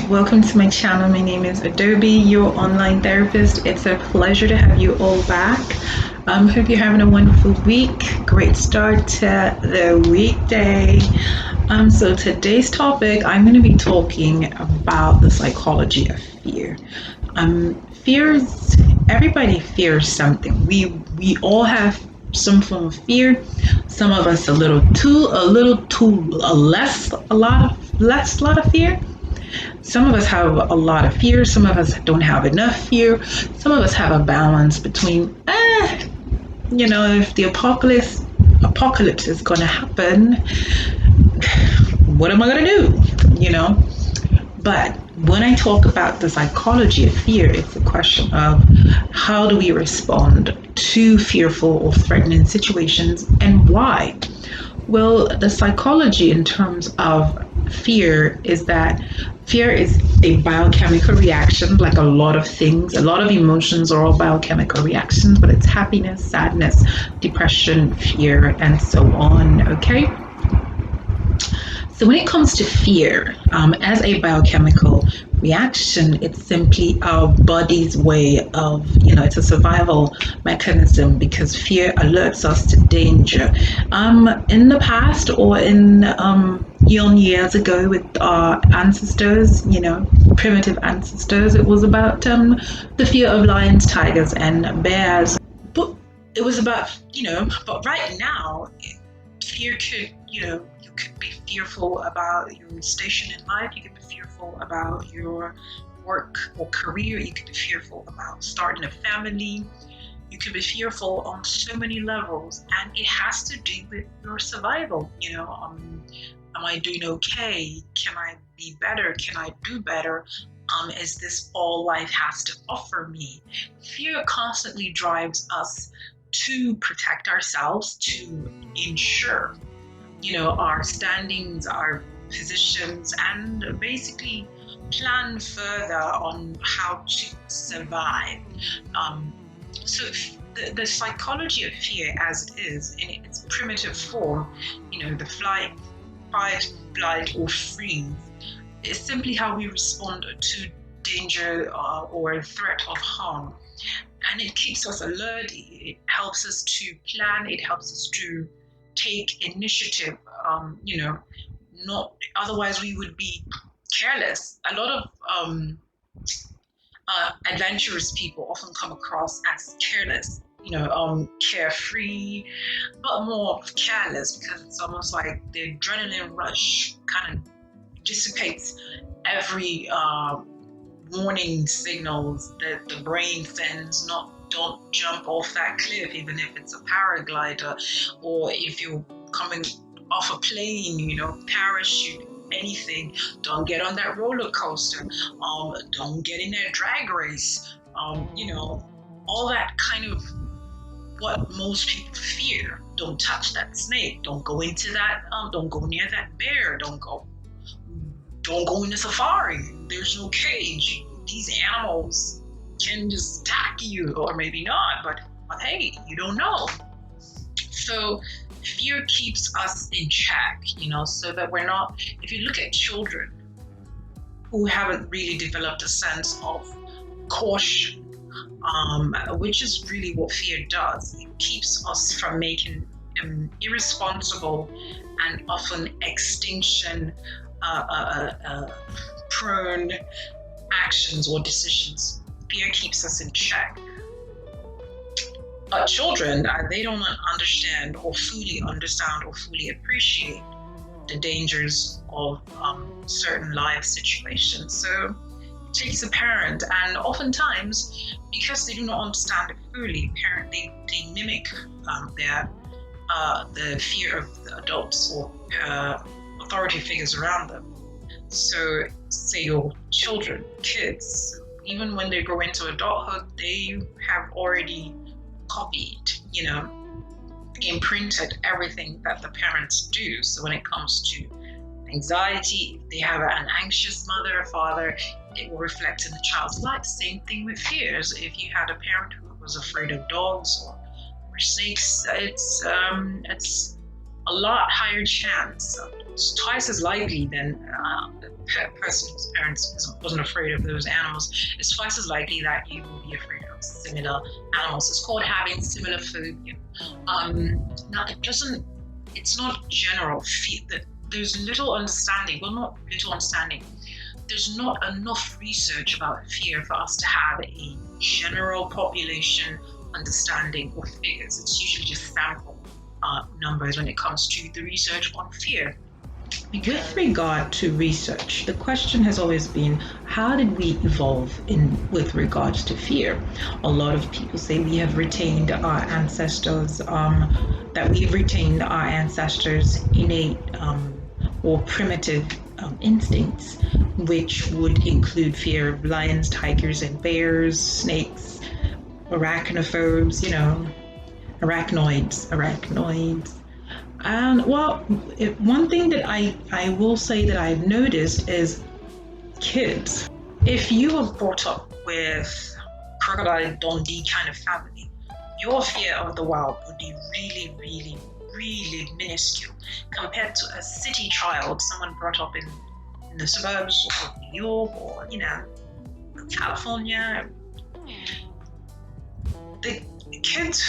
Welcome to my channel. My name is Adobe, your online therapist. It's a pleasure to have you all back. Hope you're having a wonderful week. Great start to the weekday. So today's topic, I'm going to be talking about the psychology of fear. Fears. Everybody fears something. We all have some form of fear. Some of us a lot of fear. Some of us have a lot of fear. Some of us don't have enough fear. Some of us have a balance between, if the apocalypse is going to happen, what am I going to do? But when I talk about the psychology of fear, it's a question of how do we respond to fearful or threatening situations and why? Well, the psychology in terms of fear is that fear is a biochemical reaction, like a lot of things. A lot of emotions are all biochemical reactions, but it's happiness, sadness, depression, fear, and so on. Okay. So when it comes to fear, as a biochemical reaction, it's simply our body's way of, it's a survival mechanism because fear alerts us to danger. In the past or in years ago with our ancestors, primitive ancestors, it was about the fear of lions, tigers, and bears. But it was about, but right now, fear could, you could be fearful about your station in life. You could be fearful about your work or career. You could be fearful about starting a family. You could be fearful on so many levels, and it has to do with your survival. Am I doing okay? Can I be better? Can I do better? Is this all life has to offer me? Fear constantly drives us to protect ourselves, to ensure, our standings, our positions, and basically plan further on how to survive. Um, so the psychology of fear as it is in its primitive form, the flight, fight, flight, or freeze, is simply how we respond to danger or threat of harm. And it keeps us alert. It helps us to plan. It helps us to take initiative. Not otherwise we would be careless. A lot of adventurous people often come across as careless. Carefree, but more careless because it's almost like the adrenaline rush kind of dissipates every warning signals that the brain sends. Not don't jump off that cliff, even if it's a paraglider, or if you're coming off a plane, parachute, anything. Don't get on that roller coaster. Don't get in that drag race. All that kind of what most people fear. Don't touch that snake. Don't go into that. Don't go near that bear. Don't go in the safari. There's no cage. These animals can just attack you, or maybe not, but hey, you don't know. So fear keeps us in check, so that we're not, if you look at children who haven't really developed a sense of caution, which is really what fear does. It keeps us from making irresponsible and often extinction prone actions or decisions. Fear keeps us in check. But children, they don't understand or fully appreciate the dangers of certain life situations. So it takes a parent, and oftentimes, because they do not understand it fully, they mimic the fear of the adults or authority figures around them. So, say your children, kids, even when they grow into adulthood, they have already copied, imprinted everything that the parents do. So when it comes to anxiety, if they have an anxious mother or father, it will reflect in the child's life. Same thing with fears. If you had a parent who was afraid of dogs or snakes, it's a lot higher chance it's twice as likely than a person whose parents wasn't afraid of those animals. It's twice as likely that you will be afraid of similar animals. It's called having similar phobia. Now, it's not general fear. There's little understanding. Well, not little understanding. There's not enough research about fear for us to have a general population understanding of fears. It's usually just sample numbers when it comes to the research on fear. With regard to research, the question has always been, how did we evolve with regards to fear? A lot of people say we have retained our ancestors, innate or primitive instincts, which would include fear of lions, tigers, and bears, snakes, arachnophobes, arachnoids. And one thing that I will say that I've noticed is kids. If you were brought up with Crocodile Dundee kind of family, your fear of the wild would be really, really, really minuscule compared to a city child, someone brought up in the suburbs of New York or, California. The kids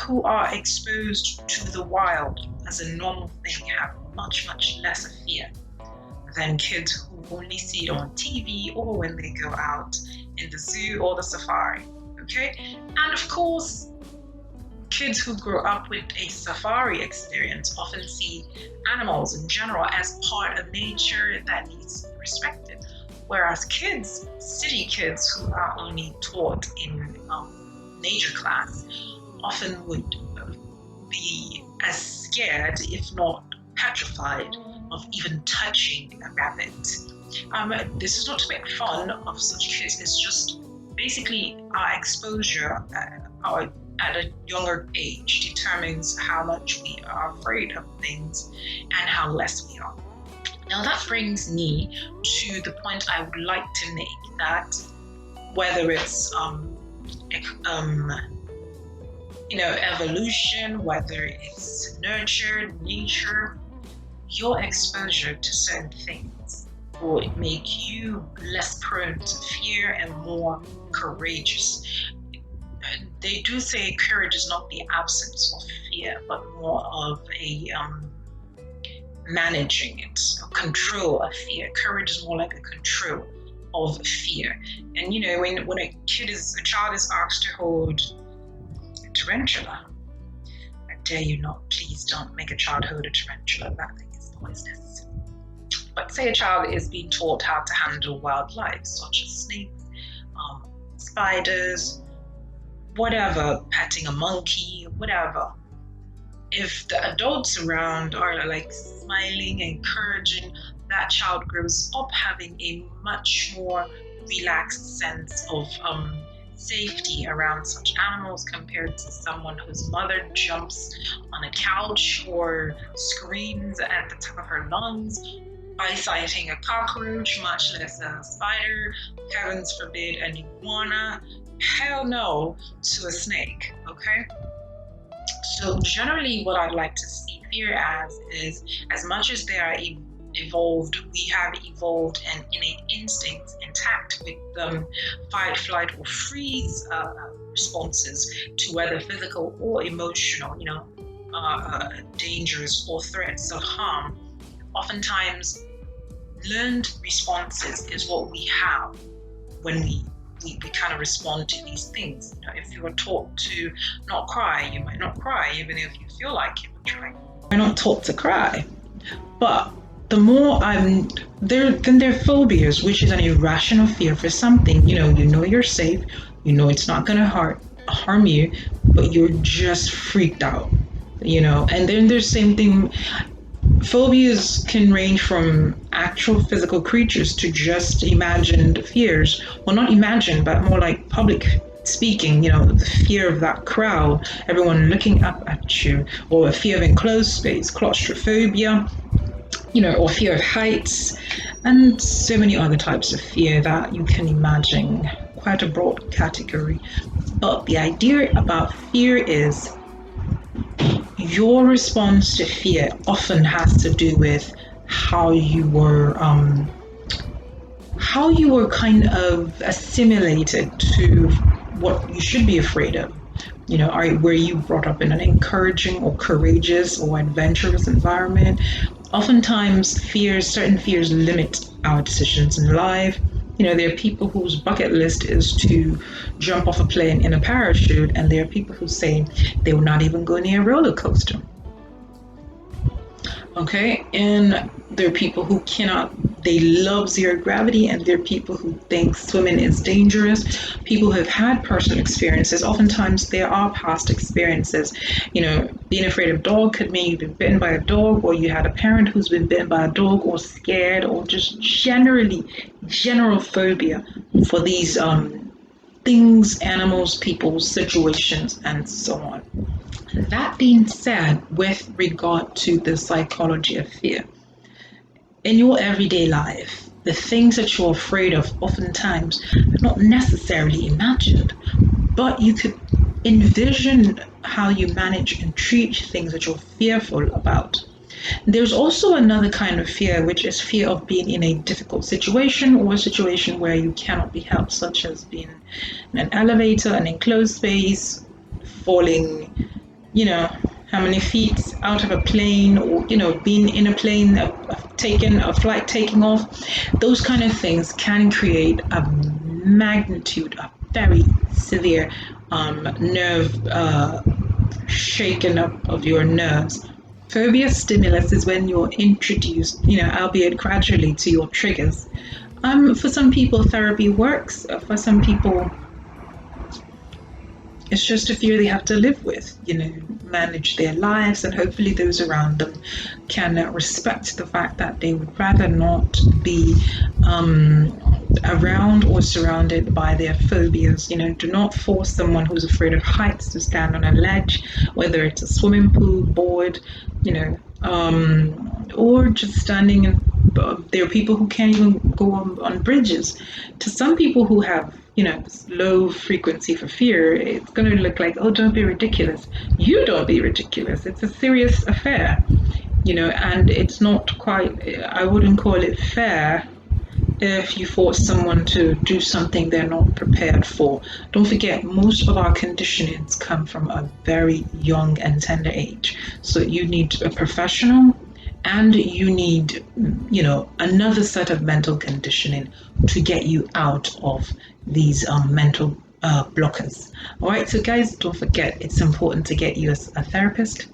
who are exposed to the wild as a normal thing have much, much less fear than kids who only see it on TV or when they go out in the zoo or the safari, okay? And of course, kids who grow up with a safari experience often see animals in general as part of nature that needs to be respected. Whereas city kids who are only taught in nature class often would be as scared, if not petrified, of even touching a rabbit. This is not to make fun of such kids, it's just basically our exposure at a younger age determines how much we are afraid of things and how less we are. Now that brings me to the point I would like to make, that whether it's evolution, whether it's nurture, nature, your exposure to certain things will make you less prone to fear and more courageous. They do say courage is not the absence of fear, but more of a managing it, a control of fear. Courage is more like a control of fear. And when a child is asked to hold a tarantula, I dare you not, please don't make a child hold a tarantula. That thing is poisonous. But say a child is being taught how to handle wildlife, such as snakes, spiders, whatever, petting a monkey, whatever. If the adults around are like smiling, encouraging, that child grows up having a much more relaxed sense of safety around such animals compared to someone whose mother jumps on a couch or screams at the top of her lungs by sighting a cockroach, much less a spider, heavens forbid an iguana, hell no to a snake, okay? So generally what I'd like to see fear as is, as much as they are evolved, we have evolved an innate instinct intact with fight, flight, or freeze responses to whether physical or emotional, dangers or threats of harm. Oftentimes, learned responses is what we have when we kind of respond to these things. If you were taught to not cry, you might not cry, even if you feel like you would try. We're not taught to cry, but the more there are phobias, which is an irrational fear for something. You know you're safe, it's not going to harm you, but you're just freaked out. And then there's same thing. Phobias can range from actual physical creatures to just imagined fears. Well, not imagined, but more like public speaking, the fear of that crowd, everyone looking up at you, or a fear of enclosed space, claustrophobia, or fear of heights, and so many other types of fear that you can imagine. Quite a broad category. But the idea about fear is your response to fear often has to do with how you were kind of assimilated to what you should be afraid of. Were you brought up in an encouraging or courageous or adventurous environment? Oftentimes, certain fears limit our decisions in life. There are people whose bucket list is to jump off a plane in a parachute, and there are people who say they will not even go near a roller coaster. Okay, and there are people who they love zero gravity, and there are people who think swimming is dangerous. People who have had personal experiences, oftentimes there are past experiences. Being afraid of dog could mean you've been bitten by a dog, or you had a parent who's been bitten by a dog, or scared, or just general phobia for these things, animals, people, situations, and so on. That being said, with regard to the psychology of fear, in your everyday life, the things that you're afraid of oftentimes are not necessarily imagined, but you could envision how you manage and treat things that you're fearful about. There's also another kind of fear, which is fear of being in a difficult situation or a situation where you cannot be helped, such as being in an elevator, an enclosed space, falling, how many feet out of a plane, or being in a plane, a flight taking off. Those kind of things can create a magnitude of very severe nerve shaking up of your nerves. Phobia stimulus is when you're introduced, albeit gradually, to your triggers. For some people, therapy works. For some people, it's just a fear they have to live with, manage their lives, and hopefully those around them can respect the fact that they would rather not be around or surrounded by their phobias. Do not force someone who's afraid of heights to stand on a ledge, whether it's a swimming pool, board, or just standing in. There are people who can't even go on bridges. To some people who have, low frequency for fear, it's going to look like, oh, don't be ridiculous. You don't be ridiculous. It's a serious affair, and it's not quite, I wouldn't call it fair if you force someone to do something they're not prepared for. Don't forget, most of our conditionings come from a very young and tender age. So you need a professional, and you need, another set of mental conditioning to get you out of these mental blockers. All right, so guys, don't forget, it's important to get you a therapist,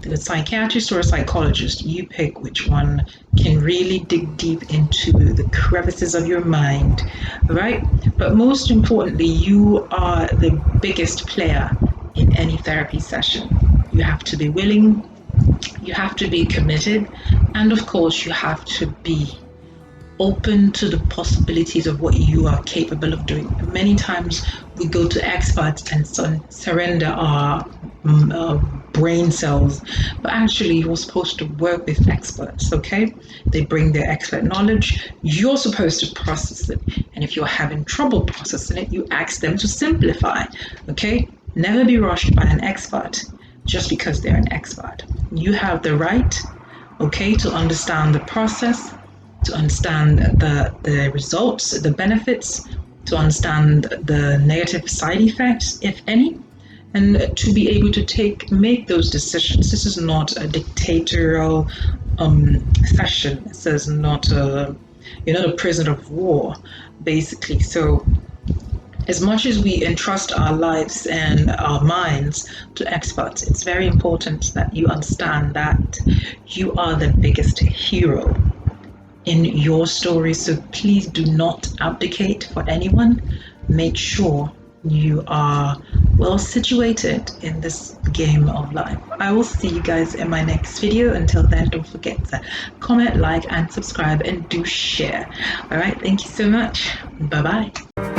a psychiatrist, or a psychologist. You pick which one can really dig deep into the crevices of your mind, right? But most importantly, you are the biggest player in any therapy session. You have to be willing, you have to be committed, and of course, you have to be open to the possibilities of what you are capable of doing. Many times we go to experts and surrender our brain cells, but actually you're supposed to work with experts, okay? They bring their expert knowledge, you're supposed to process it, and if you're having trouble processing it, you ask them to simplify, okay? Never be rushed by an expert just because they're an expert. You have the right, okay, to understand the process, to understand the results, the benefits, to understand the negative side effects, if any, and to be able to make those decisions. This is not a dictatorial session. This is not you're not a prisoner of war, basically. So as much as we entrust our lives and our minds to experts, it's very important that you understand that you are the biggest hero in your story. So please do not abdicate for anyone. Make sure you are well situated in this game of life. I will see you guys in my next video. Until then, don't forget to comment, like, and subscribe, and do share. All right, thank you so much. Bye bye.